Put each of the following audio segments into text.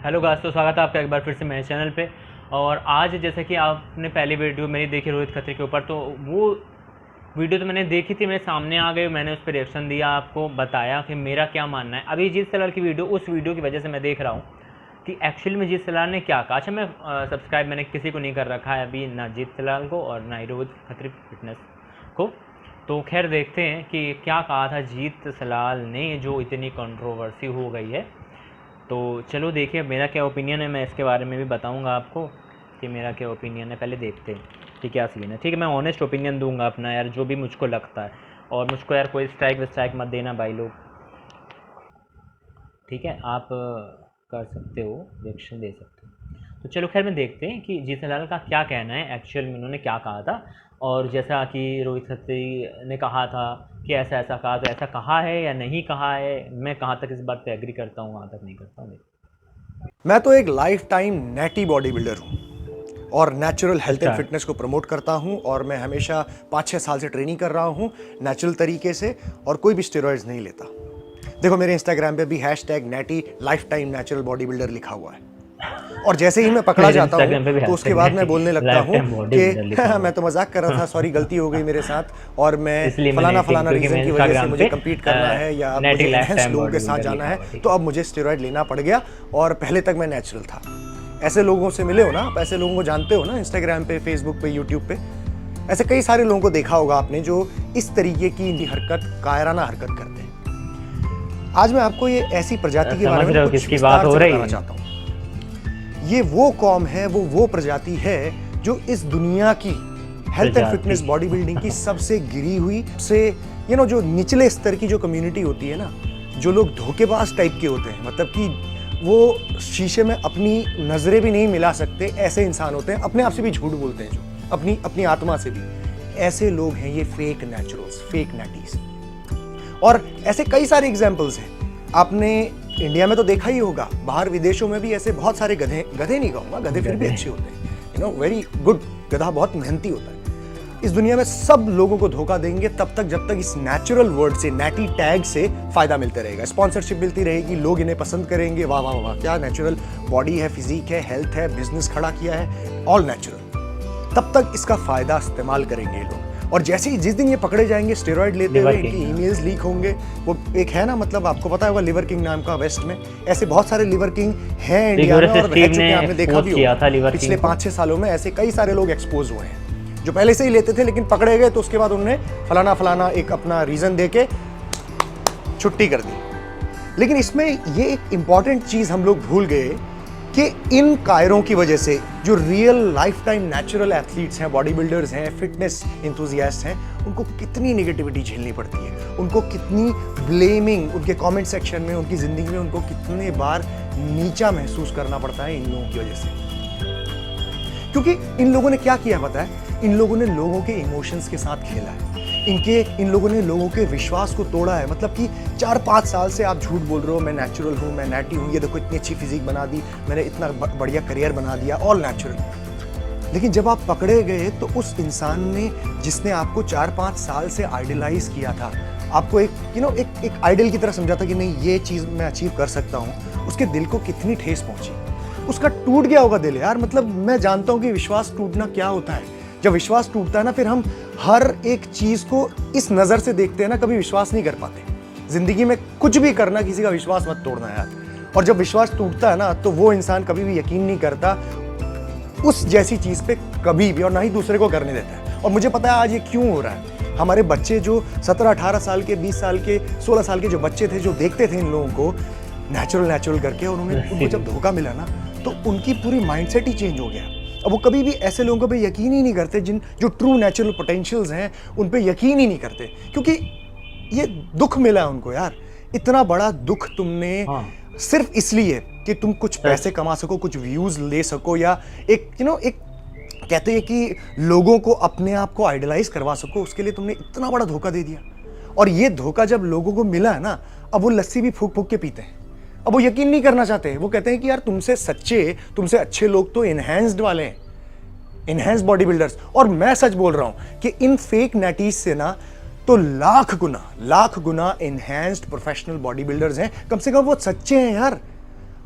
Hello guys, तो स्वागत है आपका एक बार फिर से मेरे चैनल पे। और आज जैसे कि आपने पहली वीडियो मेरी देखी रोहित खत्री के ऊपर, तो वो वीडियो तो मैंने देखी थी, मेरे सामने आ गई, मैंने उस पर रिएक्शन दिया, आपको बताया कि मेरा क्या मानना है। अभी जीत सलाल की वीडियो, उस वीडियो की वजह से मैं देख रहा हूँ कि एक्चुअली में जीत सलाल ने क्या कहा। अच्छा, मैं सब्सक्राइब मैंने किसी को नहीं कर रखा है अभी, ना जीत सलाल को और ना ही रोहित खत्री फिटनेस को। तो खैर देखते हैं कि क्या कहा था जीत सलाल ने, जो इतनी कंट्रोवर्सी हो गई है। तो चलो देखिए मेरा क्या ओपिनियन है, मैं इसके बारे में भी बताऊंगा आपको कि मेरा क्या ओपिनियन है। पहले देखते हैं कि क्या सीन है। ठीक है, मैं ऑनेस्ट ओपिनियन दूंगा अपना यार, जो भी मुझको लगता है। और मुझको यार कोई स्ट्राइक मत देना भाई लोग, ठीक है। आप कर सकते हो, रिएक्शन दे सकते हो। तो चलो खैर में देखते हैं कि जीतन का क्या कहना है, एक्चुअल में उन्होंने क्या कहा था। और जैसा कि रोहित खत्री ने कहा था कि ऐसा ऐसा कहा, तो ऐसा कहा है या नहीं कहा है, मैं कहाँ तक इस बात पे एग्री करता हूँ, कहाँ तक नहीं करता हूँ। मैं तो एक लाइफ टाइम नेटी बॉडी बिल्डर हूँ और नेचुरल हेल्थ एंड फिटनेस को प्रमोट करता हूँ। और मैं हमेशा 5-6 साल से ट्रेनिंग कर रहा हूँ नेचुरल तरीके से, और कोई भी स्टेरॉइड्स नहीं लेता। देखो मेरे इंस्टाग्राम पे भी #natty life time natural body builder लिखा हुआ है। और जैसे ही मैं पकड़ा जाता हूँ तो उसके बाद मैं बोलने लगता हूँ कि मैं तो मजाक कर रहा था, सॉरी गलती हो गई मेरे साथ, और मैं फलाना रीजन की वजह से मुझे कम्पीट करना है या मुझे एनहेंस लोगों के साथ जाना है, तो अब मुझे स्टेरॉइड लेना पड़ गया। और पहले तक मैं नेचुरल था। ऐसे लोगों से मिले हो ना आप, ऐसे लोगों को जानते हो ना, इंस्टाग्राम पे, फेसबुक पे, यूट्यूब पे ऐसे कई सारे लोगों को देखा होगा आपने जो इस तरीके की हरकत, कायराना हरकत करते हैं। आज मैं आपको ये ऐसी प्रजाति के बारे में कुछ विस्तार से बताना चाहता हूँ। ये वो कौम है, वो प्रजाति है जो इस दुनिया की health and fitness body building की सबसे गिरी हुई से जो निचले स्तर की जो कम्युनिटी होती है ना, जो लोग धोखेबाज टाइप के होते हैं, मतलब कि वो शीशे में अपनी नजरें भी नहीं मिला सकते, ऐसे इंसान होते हैं, अपने आप से भी झूठ बोलते हैं, जो अपनी आत्मा से भी। ऐसे लोग हैं ये फेक नेचुरल्स, फेक नेटीज। और ऐसे कई सारे एग्जाम्पल्स हैं, आपने इंडिया में तो देखा ही होगा, बाहर विदेशों में भी ऐसे बहुत सारे गधे नहीं कहूंगा, गधे फिर भी अच्छे होते हैं, वेरी गुड। गधा बहुत मेहनती होता है। इस दुनिया में सब लोगों को धोखा देंगे तब तक जब तक इस नेचुरल वर्ड से, नेटी टैग से फायदा मिलता रहेगा, स्पॉन्सरशिप मिलती रहेगी, लोग इन्हें पसंद करेंगे, वाह वाह वाह क्या नेचुरल बॉडी है, फिजिक है, हेल्थ है, बिजनेस खड़ा किया है, ऑल नेचुरल। तब तक इसका फायदा इस्तेमाल करेंगे लोग। और जैसे ही जिस दिन ये पकड़े जाएंगे स्टेरॉइड लेते हुए, इनकी ईमेल्स लीक होंगे। वो एक है ना, मतलब आपको पता होगा लिवर किंग नाम का, वेस्ट में ऐसे बहुत सारे लिवर किंग हैं इंडिया में, और रह चुके हैं, आपने देखा भी होगा पिछले 5-6 सालों में ऐसे कई सारे लोग एक्सपोज हुए हैं जो पहले से ही लेते थे, लेकिन पकड़े गए तो उसके बाद उन्होंने फलाना एक अपना रीजन देके छुट्टी कर दी। लेकिन इसमें ये एक इंपॉर्टेंट चीज हम लोग भूल गए कि इन कायरों की वजह से जो real life time natural athletes हैं, बॉडी बिल्डर्स हैं, फिटनेस इंथुजियास्ट हैं, उनको कितनी नेगेटिविटी झेलनी पड़ती है, उनको कितनी ब्लेमिंग उनके कमेंट सेक्शन में, उनकी जिंदगी में उनको कितने बार नीचा महसूस करना पड़ता है इन लोगों की वजह से। क्योंकि इन लोगों ने क्या किया पता है, इन लोगों ने लोगों के इमोशंस के साथ खेला है, इन लोगों ने लोगों के विश्वास को तोड़ा है। मतलब कि 4-5 साल से आप झूठ बोल रहे हो, मैं नेचुरल हूँ, मैं नेटी हूँ, ये देखो इतनी अच्छी फिजिक बना दी मैंने, इतना बढ़िया करियर बना दिया, ऑल नेचुरल। लेकिन जब आप पकड़े गए तो उस इंसान ने, जिसने आपको 4-5 साल से आइडलाइज किया था, आपको एक आइडल की तरह समझा था कि नहीं ये चीज़ मैं अचीव कर सकता हूँ, उसके दिल को कितनी ठेस पहुंची। उसका टूट गया होगा दिल यार। मतलब मैं जानता हूँ कि विश्वास टूटना क्या होता है। जब विश्वास टूटता है ना, फिर हम हर एक चीज को इस नजर से देखते हैं ना, कभी विश्वास नहीं कर पाते। जिंदगी में कुछ भी करना, किसी का विश्वास मत तोड़ना यार। और जब विश्वास टूटता है ना, तो वो इंसान कभी भी यकीन नहीं करता उस जैसी चीज पे कभी भी, और ना ही दूसरे को करने देता है। और मुझे पता है आज ये क्यों हो रहा है। हमारे बच्चे जो 17-18 साल के, 20 साल के, 16 साल के जो बच्चे थे, जो देखते थे इन लोगों को नेचुरल करके, और उनको जब धोखा मिला ना, तो उनकी पूरी माइंडसेट ही चेंज हो गया। अब वो कभी भी ऐसे लोगों पे यकीन ही नहीं करते, जो ट्रू नेचुरल पोटेंशियल्स हैं उन पे यकीन ही नहीं करते, क्योंकि ये दुख मिला है उनको यार। इतना बड़ा दुख तुमने सिर्फ इसलिए कि तुम कुछ पैसे कमा सको, कुछ व्यूज ले सको, या एक कहते हैं कि लोगों को अपने आप को आइडलाइज करवा सको, उसके लिए तुमने इतना बड़ा धोखा दे दिया। और ये धोखा जब लोगों को मिला है ना, अब वो लस्सी भी फूक फूक के पीते हैं। अब वो यकीन नहीं करना चाहते। वो कहते हैं कि यार तुमसे अच्छे लोग तो इनहैंस्ड वाले हैं, इनहैंस्ड बॉडी बिल्डर्स। और मैं सच बोल रहा हूं कि इन फेक नेटीज से ना तो लाख गुना इनहैंस्ड प्रोफेशनल बॉडी बिल्डर्स हैं। कम से कम वो सच्चे हैं यार,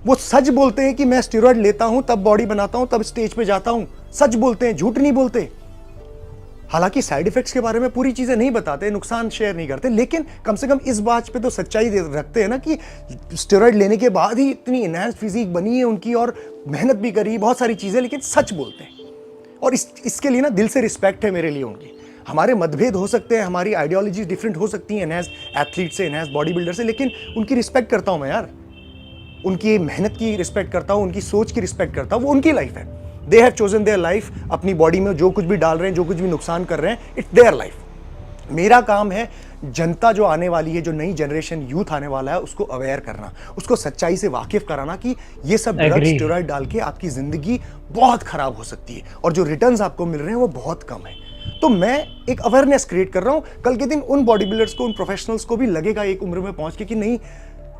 वो सच बोलते हैं कि मैं स्टेरॉइड लेता हूं तब बॉडी बनाता हूं तब स्टेज पे जाता हूं, सच बोलते हैं, झूठ नहीं बोलते। हालांकि साइड इफेक्ट्स के बारे में पूरी चीजें नहीं बताते, नुकसान शेयर नहीं करते, लेकिन कम से कम इस बात पे तो सच्चाई रखते हैं ना कि स्टेरॉइड लेने के बाद ही इतनी एनहांस्ड फिजिक बनी है उनकी और मेहनत भी करी, बहुत सारी चीजें, लेकिन सच बोलते हैं। और इसके लिए ना दिल से रिस्पेक्ट है मेरे लिए उनकी। हमारे मतभेद हो सकते हैं, हमारी आइडियोलॉजी डिफरेंट हो सकती है एनहांस्ड एथलीट से, एनहांस्ड बॉडी बिल्डर से, लेकिन उनकी रिस्पेक्ट करता हूं मैं यार, उनकी मेहनत की रिस्पेक्ट करता हूं, उनकी सोच की रिस्पेक्ट करता हूं। वो उनकी लाइफ है, they have chosen their life. अपनी बॉडी में जो कुछ भी डाल रहे हैं, जो कुछ भी नुकसान कर रहे हैं, इट्स देयर लाइफ। मेरा काम है जनता जो आने वाली है, जो नई जनरेशन यूथ आने वाला है, उसको अवेयर करना, उसको सच्चाई से वाकिफ कराना कि ये सब ड्रग्स स्टेरॉइड डाल के आपकी जिंदगी बहुत खराब हो सकती है और जो रिटर्न्स आपको मिल रहे हैं वो बहुत कम है। तो मैं एक अवेयरनेस क्रिएट कर रहा हूं। कल के दिन उन बॉडी बिल्डर्स को, उन प्रोफेशनल्स को भी लगेगा एक उम्र में पहुंच के कि नहीं,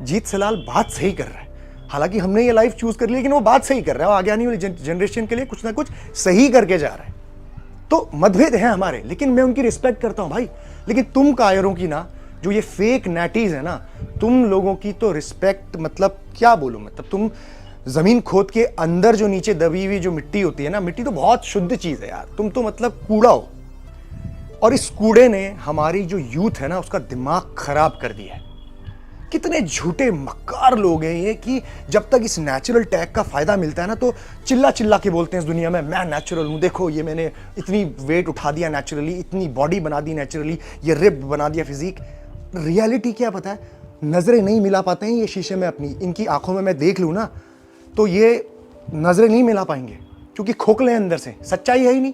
जीत सलाल बात सही कर रहा है। हालांकि हमने ये लाइफ चूज कर ली, लेकिन वो बात सही कर रहा है, वो आगे आने वाली जनरेशन के लिए कुछ ना कुछ सही करके जा रहा है। तो मतभेद हैं हमारे, लेकिन मैं उनकी रिस्पेक्ट करता हूं भाई। लेकिन तुम कायरों की ना, जो ये फेक नैटीज है ना, तुम लोगों की तो रिस्पेक्ट, मतलब क्या बोलूं, मतलब तुम जमीन खोद के अंदर जो नीचे दबी हुई जो मिट्टी होती है ना, मिट्टी तो बहुत शुद्ध चीज है यार, तुम तो मतलब कूड़ा हो। और इस कूड़े ने हमारी जो यूथ है ना, उसका दिमाग खराब कर दिया है। कितने झूठे मक्कार लोग हैं ये कि जब तक इस नेचुरल टैग का फायदा मिलता है ना, तो चिल्ला चिल्ला के बोलते हैं इस दुनिया में, मैं नेचुरल हूं, देखो ये मैंने इतनी वेट उठा दिया नेचुरली, इतनी बॉडी बना दी नेचुरली, ये रिप बना दिया फिजिक। रियलिटी क्या पता है, नजरें नहीं मिला पाते हैं ये शीशे में अपनी, इनकी आंखों में मैं देख लूं ना तो ये नजरें नहीं मिला पाएंगे, क्योंकि खोखले अंदर से, सच्चाई है ही नहीं।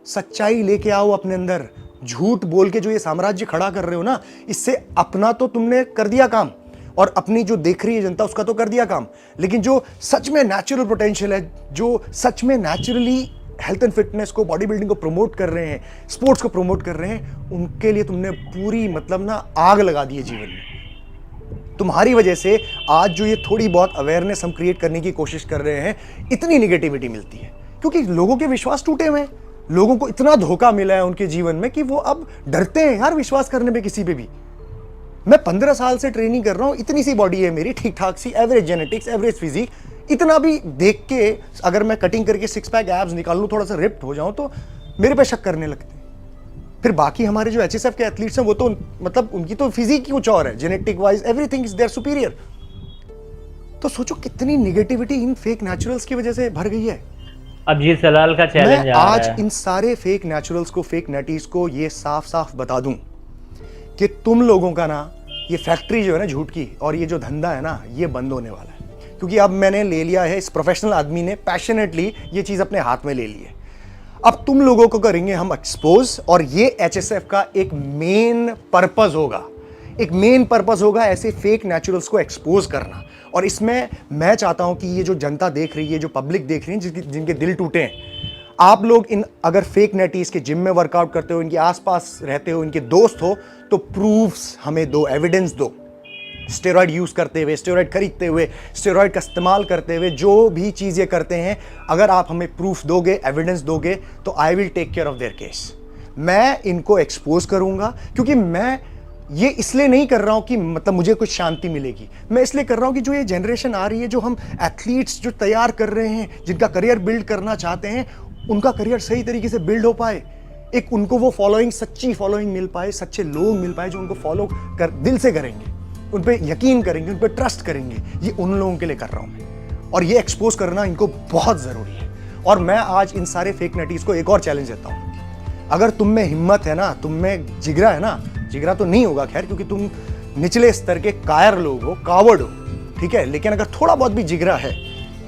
सच्चाई लेके आओ अपने अंदर। झूठ बोल के जो ये साम्राज्य खड़ा कर रहे हो ना, इससे अपना तो तुमने कर दिया काम और अपनी जो देख रही है जनता उसका तो कर दिया काम, लेकिन जो सच में नेचुरल पोटेंशियल है, जो सच में नेचुरली हेल्थ एंड फिटनेस को, बॉडी बिल्डिंग को प्रमोट कर रहे हैं, स्पोर्ट्स को प्रमोट कर रहे हैं, उनके लिए तुमने पूरी मतलब ना आग लगा दी है जीवन में। तुम्हारी वजह से आज जो ये थोड़ी बहुत अवेयरनेस हम क्रिएट करने की कोशिश कर रहे हैं, इतनी निगेटिविटी मिलती है, क्योंकि लोगों के विश्वास टूटे हुए हैं। लोगों को इतना धोखा मिला है उनके जीवन में कि वो अब डरते हैं यार विश्वास करने पे किसी पे भी। मैं 15 साल से ट्रेनिंग कर रहा हूं, इतनी सी बॉडी है मेरी, ठीक ठाक सी, एवरेज जेनेटिक्स, एवरेज फिजिक, इतना भी देख के अगर मैं कटिंग करके 6 पैक एब्स निकाल लूं, थोड़ा सा रिप्ड हो जाऊं, तो मेरे पे शक करने लगते हैं। फिर बाकी हमारे जो HSF के एथलीट्स हैं, वो तो मतलब उनकी तो फिजिक ही कुछ और है, genetic wise everything is there superior. तो सोचो कितनी निगेटिविटी इन फेक नेचुरल्स की वजह से भर गई है। अब जीत सलाल का चैलेंज मैं आज इन सारे फेक नेचुरल्स को, फेक नेटीज को ये साफ साफ बता दूं कि तुम लोगों का ना ये फैक्ट्री जो है ना झूठ की, और ये जो धंधा है ना, ये बंद होने वाला है। क्योंकि अब मैंने ले लिया है, इस प्रोफेशनल आदमी ने पैशनेटली ये चीज अपने हाथ में ले ली है। अब तुम लोगों को करेंगे हम एक्सपोज, और ये HSF का एक मेन पर्पस होगा, एक मेन पर्पस होगा ऐसे फेक नेचुरल्स को एक्सपोज करना। और इसमें मैं चाहता हूं कि ये जो जनता देख रही है, जो पब्लिक देख रही है, जिनके दिल टूटे हैं, आप लोग इन अगर फेक नेटीज के जिम में वर्कआउट करते हो, इनके आसपास रहते हो, इनके दोस्त हो, तो प्रूफ्स हमें दो, एविडेंस दो। स्टेरॉइड यूज करते हुए, स्टेरॉइड खरीदते हुए, स्टेरॉइड का इस्तेमाल करते हुए, जो भी चीज़ ये करते हैं, अगर आप हमें प्रूफ दोगे, एविडेंस दोगे, तो I will take care of their case. मैं इनको एक्सपोज करूंगा, क्योंकि मैं ये इसलिए नहीं कर रहा हूं कि मतलब मुझे कुछ शांति मिलेगी, मैं इसलिए कर रहा हूं कि जो ये जनरेशन आ रही है, जो हम एथलीट्स जो तैयार कर रहे हैं, जिनका करियर बिल्ड करना चाहते हैं, उनका करियर सही तरीके से बिल्ड हो पाए, एक उनको वो फॉलोइंग, सच्ची फॉलोइंग मिल पाए, सच्चे लोग मिल पाए जो उनको फॉलो कर दिल से करेंगे, उन पर यकीन करेंगे, उन पर ट्रस्ट करेंगे। ये उन लोगों के लिए कर रहा हूं मैं, और ये एक्सपोज करना इनको बहुत ज़रूरी है। और मैं आज इन सारे फेक नेटीज को एक और चैलेंज देता हूं, अगर तुम में हिम्मत है ना, तुम में जिगरा है ना, जिगरा तो नहीं होगा खैर, क्योंकि तुम निचले स्तर के कायर लोग हो, कावर्ड हो, ठीक है, लेकिन अगर थोड़ा बहुत भी जिगरा है,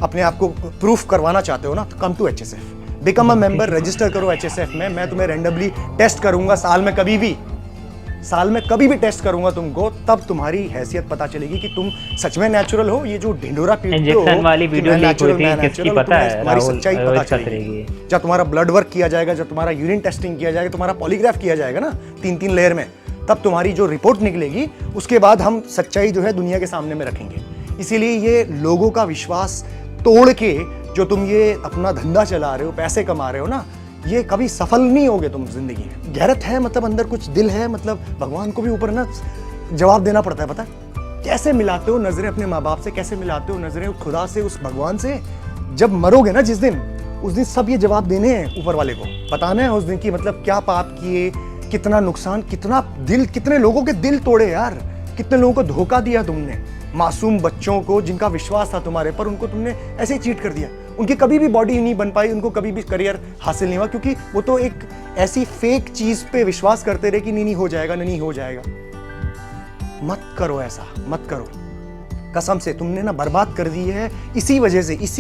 अपने आप को प्रूफ करवाना चाहते हो ना, तो come to HSF, become a member, register करो HSF में। मैं तुम्हें रैंडमली टेस्ट करूंगा, साल में कभी भी टेस्ट करूंगा तुमको, तब तुम्हारी हैसियत पता चलेगी कि तुम सच में नेचुरल हो। ये जो ढिंडोरा पीटते हो, इंजेक्शन वाली वीडियो लीक हुई थी, किसकी पता है, तुम्हारी सच्चाई पता चलेगी जब तुम्हारा ब्लड वर्क किया जाएगा, जब तुम्हारा यूरिन टेस्टिंग किया जाएगा, तुम्हारा पॉलीग्राफ किया जाएगा ना 3-3 लेयर में, तब तुम्हारी जो रिपोर्ट निकलेगी, उसके बाद हम सच्चाई जो है दुनिया के सामने में रखेंगे। इसीलिए ये लोगों का विश्वास तोड़ के जो तुम ये अपना धंधा चला रहे हो, पैसे कमा रहे हो ना, ये कभी सफल नहीं होगे तुम जिंदगी में। गैरत है, मतलब अंदर कुछ दिल है, मतलब भगवान को भी ऊपर ना जवाब देना पड़ता है, पता है कैसे मिलाते हो नजरें अपने माँ बाप से, कैसे मिलाते हो नजरें खुदा से, उस भगवान से? जब मरोगे ना जिस दिन, उस दिन सब ये जवाब देने हैं ऊपर वाले को, बताना है उस दिन की मतलब क्या पाप किए, कितना नुकसान, कितना दिल, कितने लोगों के दिल तोड़े यार, कितने लोगों को धोखा दिया तुमने, मासूम बच्चों को जिनका विश्वास था तुम्हारे पर, उनको तुमने ऐसे ही चीट कर दिया। उनकी कभी भी बॉडी नहीं बन पाई, उनको कभी भी करियर हासिल नहीं हुआ, क्योंकि वो तो एक ऐसी फेक चीज पे विश्वास करते रहे कि नहीं हो जाएगा, नहीं हो जाएगा। मत करो ऐसा, मत करो, कसम से तुमने ना बर्बाद कर दी है। इसी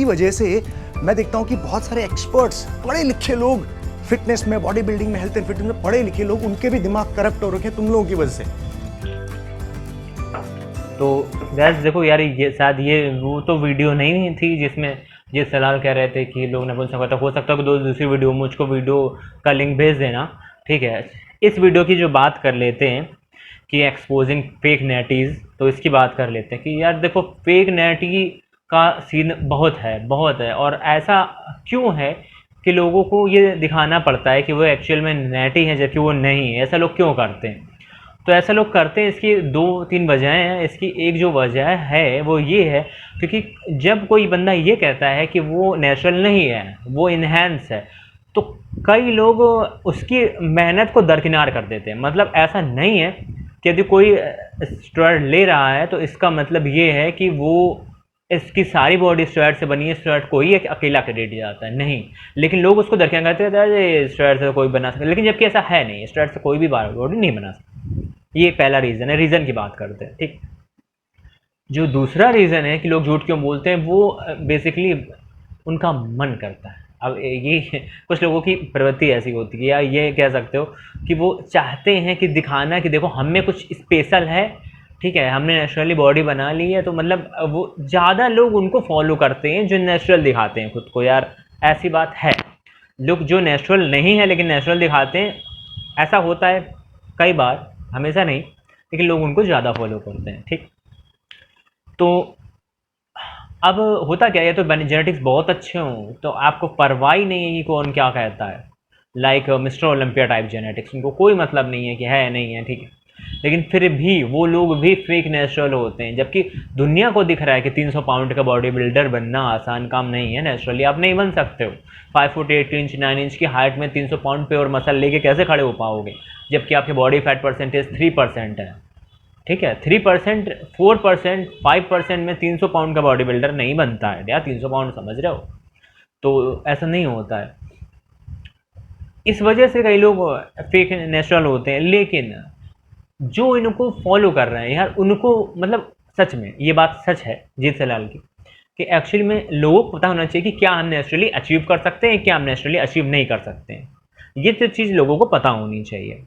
वजह से मैं देखता हूं कि बहुत सारे एक्सपर्ट्स, पढ़े लिखे लोग फिटनेस में, बॉडी बिल्डिंग में, हेल्थ एंड फिटनेस में पढ़े लिखे लोग, उनके भी दिमाग करप्ट हो रखे हैं तुम लोगों की वजह से। तो गैस देखो यार, ये शायद ये वो तो वीडियो नहीं थी जिसमें ये सलाल कह रहे थे कि लोग ने बोल सकता, हो सकता है कि दूसरी वीडियो, मुझको वीडियो का लिंक भेज देना, ठीक है। इस वीडियो की जो बात कर लेते हैं कि एक्सपोजिंग फेक नेटीज़, तो इसकी बात कर लेते हैं कि यार देखो, फेक नेटी का सीन बहुत है, और ऐसा क्यों है कि लोगों को ये दिखाना पड़ता है कि वो एक्चुअल में नेटी है जबकि वो नहीं है। ऐसा लोग क्यों करते हैं? तो ऐसा लोग करते हैं, इसकी 2-3 वजहें हैं। इसकी एक जो वजह है वो ये है, क्योंकि जब कोई बंदा ये कहता है कि वो नेचुरल नहीं है, वो इन्हेंस है, तो कई लोग उसकी मेहनत को दरकिनार कर देते हैं। मतलब ऐसा नहीं है कि यदि कोई स्टेरॉयड ले रहा है तो इसका मतलब ये है कि वो इसकी सारी बॉडी स्टेरॉयड से बनी है, स्टेरॉयड को ही एक अकेला क्रेडिट जाता है, नहीं। लेकिन लोग उसको दरकिनार करते हैं, स्टेरॉयड से कोई बना सकता है, लेकिन जबकि ऐसा है नहीं, स्टेरॉयड से कोई भी बॉडी नहीं बना सकता। ये पहला रीज़न है, रीज़न की बात करते हैं, ठीक। जो दूसरा रीज़न है कि लोग झूठ क्यों बोलते हैं, वो बेसिकली उनका मन करता है। अब ये कुछ लोगों की प्रवृत्ति ऐसी होती है, या ये कह सकते हो कि वो चाहते हैं कि दिखाना कि देखो हम में कुछ स्पेशल है, ठीक है, हमने नेचुरली बॉडी बना ली है। तो मतलब वो ज़्यादा लोग उनको फॉलो करते हैं जो नेचुरल दिखाते हैं खुद को। यार ऐसी बात है, लोग जो नेचुरल नहीं है लेकिन नेचुरल दिखाते हैं, ऐसा होता है कई बार, हमेशा नहीं, लेकिन लोग उनको ज़्यादा फॉलो करते हैं, ठीक। तो अब होता क्या है, तो जेनेटिक्स बहुत अच्छे हों तो आपको परवाह ही नहीं है कि कौन क्या कहता है, like mister Olympia type genetics, उनको कोई मतलब नहीं है कि है नहीं है, ठीक है। लेकिन फिर भी वो लोग भी फेक नेचुरल होते हैं, जबकि दुनिया को दिख रहा है कि 300 पाउंड का बॉडी बिल्डर बनना आसान काम नहीं है। नेचुरली आप नहीं बन सकते हो। 5 फुट 8 इंच 9 इंच की हाइट में 300 पाउंड पे और मसल लेके कैसे खड़े हो पाओगे, जबकि आपके बॉडी फैट परसेंटेज 3% है, ठीक है। 3%, 4%, 5% में 300 पाउंड का बॉडी बिल्डर नहीं बनता है यार। 300 पाउंड समझ रहे हो, तो ऐसा नहीं होता है। इस वजह से कई लोग फेक नेचुरल होते हैं, लेकिन जो इनको फॉलो कर रहे हैं यार, उनको मतलब सच में ये बात सच है जीत सलाल की, कि एक्चुअली में लोगों को पता होना चाहिए कि क्या हम नेचुरली अचीव कर सकते हैं, क्या हम नेचुरली अचीव नहीं कर सकते हैं। ये तो चीज़ लोगों को पता होनी चाहिए।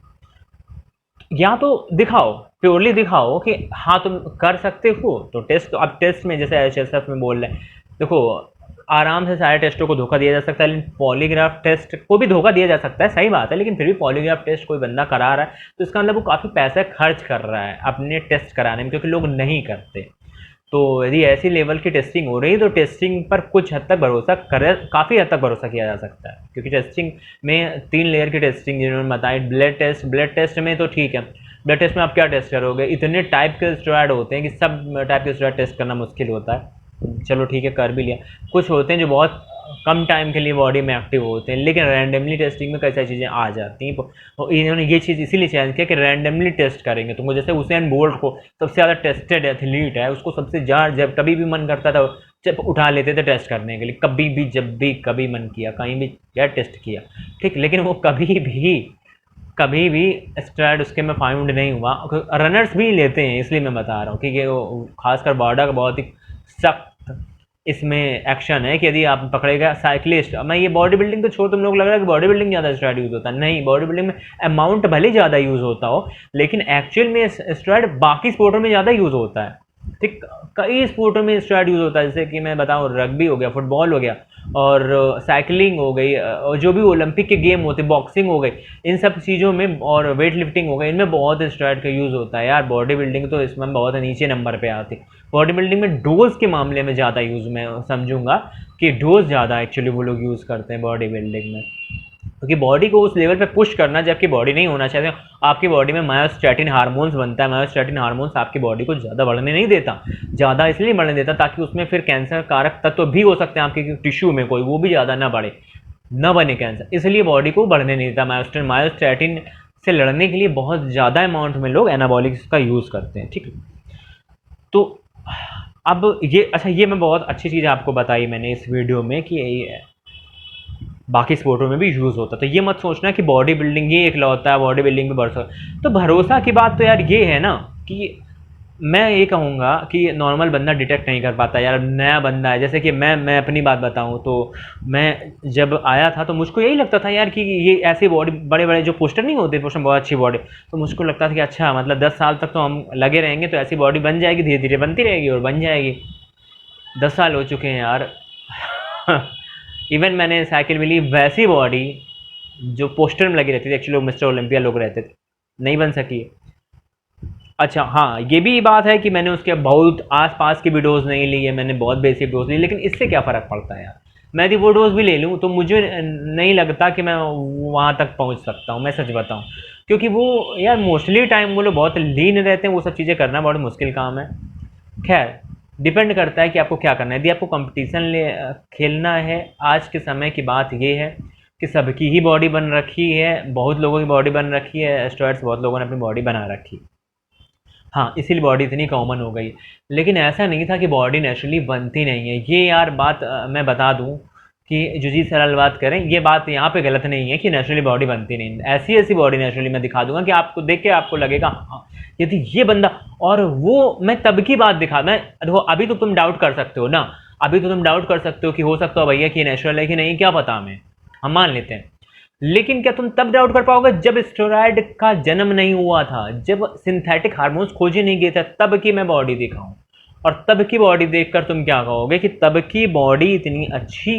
या तो दिखाओ, प्योरली दिखाओ कि हाँ तुम कर सकते हो, तो टेस्ट, तो अब टेस्ट में जैसे HSF में बोल रहे हैं, देखो आराम से सारे टेस्टों को धोखा दिया जा सकता है, लेकिन पॉलीग्राफ टेस्ट को भी धोखा दिया जा सकता है, सही बात है। लेकिन फिर भी पॉलीग्राफ टेस्ट कोई बंदा करा रहा है तो इसका मतलब वो काफ़ी पैसा खर्च कर रहा है अपने टेस्ट कराने में, क्योंकि लोग नहीं करते। तो यदि ऐसी लेवल की टेस्टिंग हो रही है तो टेस्टिंग पर कुछ हद तक भरोसा काफ़ी हद तक भरोसा किया जा सकता है, क्योंकि टेस्टिंग में 3 लेयर की टेस्टिंग जिन्होंने बताई। ब्लड टेस्ट में तो ठीक है, ब्लड टेस्ट में आप क्या टेस्ट करोगे, इतने टाइप के स्टेरॉयड होते हैं कि सब टाइप के स्टेरॉयड टेस्ट करना मुश्किल होता है। चलो ठीक है, कर भी लिया। कुछ होते हैं जो बहुत कम टाइम के लिए बॉडी में एक्टिव होते हैं, लेकिन रैंडमली टेस्टिंग में कई सारी चीज़ें आ जाती हैं। और इन्होंने ये चीज़ इसीलिए चेंज किया कि रैंडमली टेस्ट करेंगे तुमको। जैसे उसेन बोल्ट को सबसे ज़्यादा टेस्टेड एथलीट है, उसको सबसे ज़्यादा जब कभी भी मन करता था जब उठा लेते थे टेस्ट करने के लिए, कभी भी जब भी कभी मन किया कहीं भी या टेस्ट किया, ठीक। लेकिन वो कभी भी स्टेरॉयड उसके में फाउंड नहीं हुआ। रनर्स भी लेते हैं, इसलिए मैं बता रहा हूँ, क्योंकि वो खासकर बॉर्डर का बहुत ही सख्त इसमें एक्शन है कि यदि आप पकड़ेगा साइक्लिस्ट। मैं ये बॉडी बिल्डिंग तो छोड़, तुम लोग लग रहा है कि बॉडी बिल्डिंग ज़्यादा स्टेरॉयड यूज़ होता है, नहीं। बॉडी बिल्डिंग में अमाउंट भले ज़्यादा यूज़ होता हो, लेकिन एक्चुअल में स्टेरॉयड बाकी स्पोर्टों में ज़्यादा यूज़ होता है, ठीक। कई स्पोर्टों में स्टेरॉयड यूज़ होता है, जैसे कि मैं बताऊँ, रग्बी हो गया, फुटबॉल हो गया, और साइकिलिंग हो गई, और जो भी ओलंपिक के गेम होते, बॉक्सिंग हो गई, इन सब चीज़ों में, और वेट लिफ्टिंग हो गई, इनमें बहुत स्टेरॉयड का यूज़ होता है यार। बॉडी बिल्डिंग तो इसमें बहुत नीचे नंबर पे आती। बॉडी बिल्डिंग में डोज के मामले में ज़्यादा यूज़ मैं समझूंगा कि डोज ज़्यादा एक्चुअली वो लोग यूज़ करते हैं बॉडी बिल्डिंग में। क्योंकि बॉडी को उस लेवल पे पुश करना जबकि बॉडी नहीं होना चाहिए। आपकी बॉडी में मायोस्टैटिन हार्मोन्स बनता है, मायोस्टैटिन हार्मोन्स आपकी बॉडी को ज़्यादा बढ़ने नहीं देता, ज़्यादा इसलिए बढ़ने देता ताकि उसमें फिर कैंसर कारक तत्व भी हो सकते हैं आपके टिश्यू में, कोई वो भी ज़्यादा ना बढ़े, ना बने कैंसर, इसलिए बॉडी को बढ़ने नहीं देता। मायोस्टैटिन से लड़ने के लिए बहुत ज़्यादा अमाउंट में लोग एनाबॉलिक्स का यूज़ करते हैं, ठीक है। तो अब ये अच्छा, ये मैं बहुत अच्छी चीज़ आपको बताई मैंने इस वीडियो में कि बाकी स्पोर्टों में भी यूज़ होता है। तो ये मत सोचना कि बॉडी बिल्डिंग ही एक लौता है, बॉडी बिल्डिंग में भरोसा। तो भरोसा की बात तो यार ये है ना कि मैं ये कहूँगा कि नॉर्मल बंदा डिटेक्ट नहीं कर पाता यार, नया बंदा है। जैसे कि मैं अपनी बात बताऊँ तो मैं जब आया था तो मुझको यही लगता था यार कि ये ऐसी बॉडी, बड़े बड़े जो पोस्टर नहीं होते, पोस्टर बहुत अच्छी बॉडी, तो मुझको लगता था कि अच्छा मतलब 10 साल तक तो हम लगे रहेंगे तो ऐसी बॉडी बन जाएगी, धीरे धीरे बनती रहेगी और बन जाएगी। 10 साल हो चुके हैं यार। इवन मैंने साइकिल मिली वैसी बॉडी जो पोस्टर में लगी रहती थी, एक्चुअली मिस्टर ओलंपिया लोग रहते थे, नहीं बन सकी है। अच्छा हाँ, ये भी बात है कि मैंने उसके बहुत आसपास की भी डोज नहीं ली है, मैंने बहुत बेसिक डोज ली, लेकिन इससे क्या फ़र्क पड़ता है यार। मैं यदि वो डोज भी ले लूँ तो मुझे नहीं लगता कि मैं वहाँ तक पहुँच सकता हूँ, मैं सच बताऊँ। क्योंकि वो यार मोस्टली टाइम वो लोग बहुत लीन रहते हैं, वो सब चीज़ें करना बहुत मुश्किल काम है। खैर, डिपेंड करता है कि आपको क्या करना है। यदि आपको कंपटीशन खेलना है, आज के समय की बात ये है कि सबकी ही बॉडी बन रखी है, बहुत लोगों की बॉडी बन रखी है, स्टेरॉइड्स बहुत लोगों ने अपनी बॉडी बना रखी, हाँ इसीलिए बॉडी इतनी कॉमन हो गई। लेकिन ऐसा नहीं था कि बॉडी नेचुरली बनती नहीं है। ये यार बात मैं बता दूं कि जो जी सरल बात करें, ये बात यहाँ पे गलत नहीं है कि नेचुरली बॉडी बनती नहीं। ऐसी ऐसी बॉडी नेचुरली मैं दिखा दूंगा कि आपको देख के आपको लगेगा हाँ यदि ये बंदा, और वो मैं तब की बात दिखा, मैं देखो अभी तो तुम डाउट कर सकते हो ना, अभी तो तुम डाउट कर सकते हो कि हो सकता है भैया कि नेचुरल है कि नहीं, क्या पता हमें, हम मान लेते हैं। लेकिन क्या तुम तब डाउट कर पाओगे जब स्टेरॉइड का जन्म नहीं हुआ था, जब सिंथेटिक हार्मोन्स खोजे नहीं गए थे, तब की मैं बॉडी दिखाऊं। और तब की बॉडी देखकर तुम क्या कहोगे कि तब की बॉडी इतनी अच्छी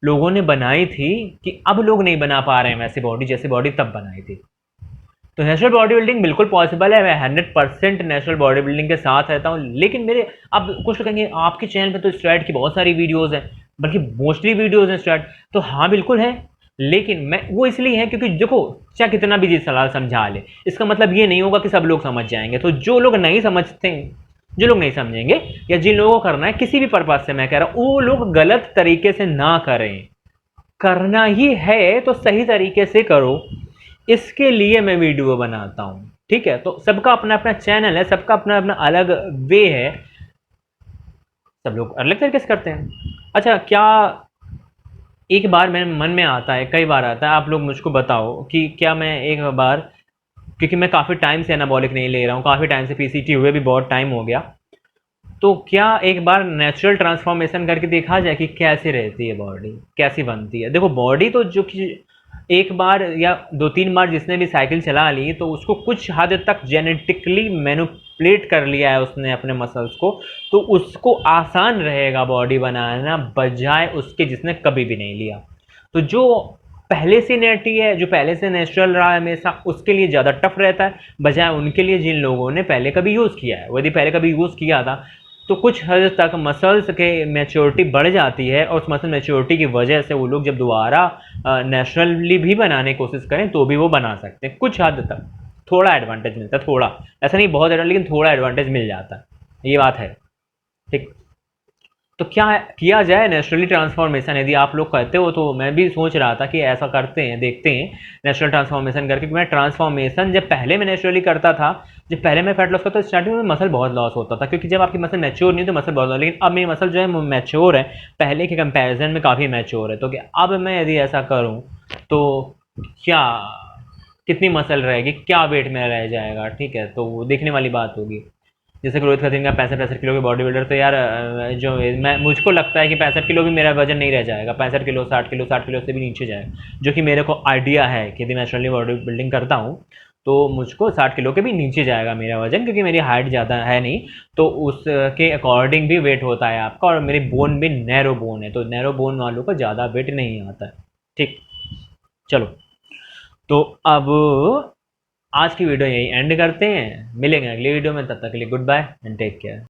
लोगों ने बनाई थी कि अब लोग नहीं बना पा रहे हैं वैसी बॉडी जैसी बॉडी तब बनाई थी। तो नेचुरल बॉडी बिल्डिंग बिल्कुल पॉसिबल है, मैं 100% नेचुरल बॉडी बिल्डिंग के साथ रहता हूँ। लेकिन मेरे अब कुछ लोग कहेंगे आपके चैनल पे तो स्टेरॉइड की बहुत सारी वीडियोस हैं, बल्कि मोस्टली वीडियोस हैं स्टेरॉइड, तो हाँ बिल्कुल है। लेकिन मैं वो इसलिए है क्योंकि देखो चाहे कितना भी जी सलाह समझा ले, इसका मतलब ये नहीं होगा कि सब लोग समझ जाएंगे। तो जो लोग नहीं समझते हैं, जो लोग नहीं समझेंगे, या जिन लोगों को करना है किसी भी पर्पज से, मैं कह रहा हूँ वो लोग गलत तरीके से ना करें। करना ही है तो सही तरीके से करो, इसके लिए मैं वीडियो बनाता हूँ, ठीक है। तो सबका अपना अपना चैनल है, सबका अपना अपना अलग वे है, सब लोग अलग तरीके से करते हैं। अच्छा, क्या एक बार मेरे मन में आता है, कई बार आता है, आप लोग मुझको बताओ कि क्या मैं एक बार, क्योंकि मैं काफ़ी टाइम से एनाबॉलिक नहीं ले रहा हूँ, काफ़ी टाइम से पीसीटी हुए भी बहुत टाइम हो गया, तो क्या एक बार नेचुरल ट्रांसफॉर्मेशन करके देखा जाए कि कैसे रहती है बॉडी, कैसी बनती है। देखो बॉडी तो जो कि एक बार या 2-3 बार जिसने भी साइकिल चला ली तो उसको कुछ हद तक जेनेटिकली मैनिपुलेट कर लिया है उसने अपने मसल्स को, तो उसको आसान रहेगा बॉडी बनाना बजाय उसके जिसने कभी भी नहीं लिया। तो जो पहले से नेटी है, जो पहले से नेचुरल रहा है हमेशा, उसके लिए ज़्यादा टफ रहता है बजाय उनके लिए जिन लोगों ने पहले कभी यूज़ किया है। यदि पहले कभी यूज़ किया था तो कुछ हद तक मसल्स के मैच्योरिटी बढ़ जाती है, और उस मसल मैच्योरिटी की वजह से वो लोग जब दोबारा नेचुरली भी बनाने की कोशिश करें तो भी वो बना सकते हैं। कुछ हद तक थोड़ा एडवांटेज मिलता है, थोड़ा, ऐसा नहीं बहुत एडवांटेज, लेकिन थोड़ा एडवांटेज मिल जाता है, ये बात है, ठीक। तो क्या किया जाए नेचुरली ट्रांसफॉर्मेशन, यदि आप लोग कहते हो तो मैं भी सोच रहा था कि ऐसा करते हैं, देखते हैं नेचुरल ट्रांसफॉर्मेशन करके। मैं ट्रांसफॉर्मेशन जब पहले मैं नेचुरली करता था, जब पहले मैं फैट लॉस करता था, स्टार्टिंग में मसल बहुत लॉस होता था, क्योंकि जब आपकी मसल मैच्योर नहीं तो मसल बहुत लॉस, लेकिन अब मेरी मसल जो है मैच्योर है, पहले के कंपैरिजन में काफ़ी मैच्योर है। तो क्या अब मैं यदि ऐसा करूँ तो क्या कितनी मसल रहेगी, क्या वेट में रह जाएगा, ठीक है, तो वो देखने वाली बात होगी। जैसे कि रोहित खत्री का 65 किलो के बॉडी बिल्डर, तो यार जो मैं मुझको लगता है कि 65 किलो भी मेरा वजन नहीं रह जाएगा, 65 किलो 60 किलो से भी नीचे जाएगा, जो कि मेरे को आइडिया है कि यदि मैं नेचुरली बॉडी बिल्डिंग करता हूँ तो मुझको 60 किलो के भी नीचे जाएगा मेरा वजन, क्योंकि मेरी हाइट ज़्यादा है नहीं, तो उसके अकॉर्डिंग भी वेट होता है आपका। और मेरी बोन भी नैरो बोन है, तो नैरो बोन वालों को ज़्यादा वेट नहीं आता है, ठीक। चलो, तो अब आज की वीडियो यही एंड करते हैं, मिलेंगे अगली वीडियो में, तब तक के लिए good bye and take care.